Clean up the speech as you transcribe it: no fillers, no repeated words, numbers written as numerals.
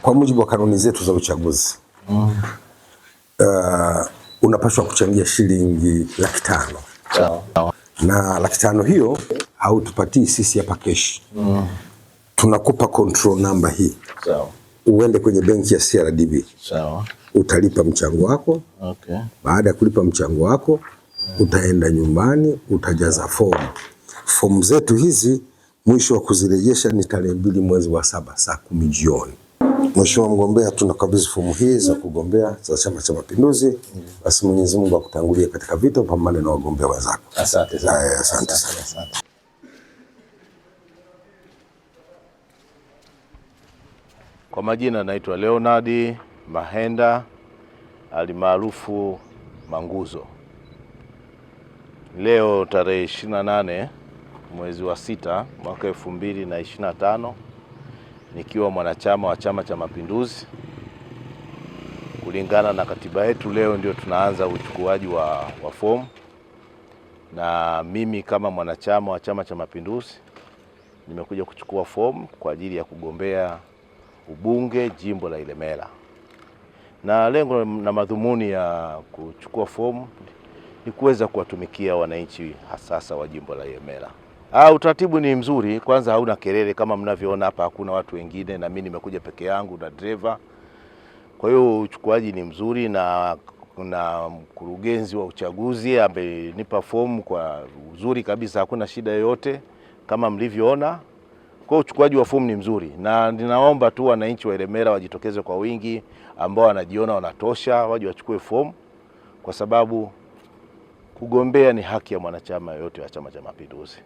Kwa mujibu wa kanuni zetu za uchaguzi unapaswa kuchangia shilingi 500,000. Na 500,000 hiyo hautupatii sisi hapa keshi. Tunakupa control number hii. Uende kwenye benki ya CRDB. Utalipa mchango wako. Baada ya kulipa mchango wako utaenda nyumbani, utajaza fomu. Fomu zetu hizi mwisho wa kuzirejesha ni tarehe 2 mwezi wa 7 saa 10 jioni. Mheshimiwa mgombea, tunakabidhi fomu hii za kugombea za Chama cha Mapinduzi. Basi Mwenyezi Mungu akutangulie katika vita, upambane na wagombea wenzako. Asante sana. Asante sana. Kwa majina naitwa Leonard Mahenda alimaarufu Manguzo. Leo tarehe 28 mwezi wa 6 mwaka 2025 nikiwa mwanachama wa Chama cha Mapinduzi. Kulingana na katiba yetu, leo ndio tunaanza uchukuaji wa fomu, na mimi kama mwanachama wa Chama cha Mapinduzi nimekuja kuchukua fomu kwa ajili ya kugombea ubunge jimbo la Ilemela. Na lengo na madhumuni ya kuchukua fomu ni kuweza kuwatumikia wananchi hasasa wa jimbo la Ilemela. Utaratibu ni mzuri, kwanza hauna kelele kama mnavyoona hapa, hakuna watu wengine na mimi nimekuja peke yangu na driver. Kwa hiyo uchukuaji ni mzuri, na kuna mkurugenzi wa uchaguzi amenipa fomu kwa uzuri kabisa, hakuna shida yoyote kama mlivyoona. Kwa uchukuaji wa fomu ni mzuri, na ninaomba tu wananchi wa Ilemela wajitokeze kwa wingi, ambao wanajiona wanatosha waje wachukue fomu, kwa sababu kugombea ni haki ya mwanachama yote wa Chama cha Mapinduzi.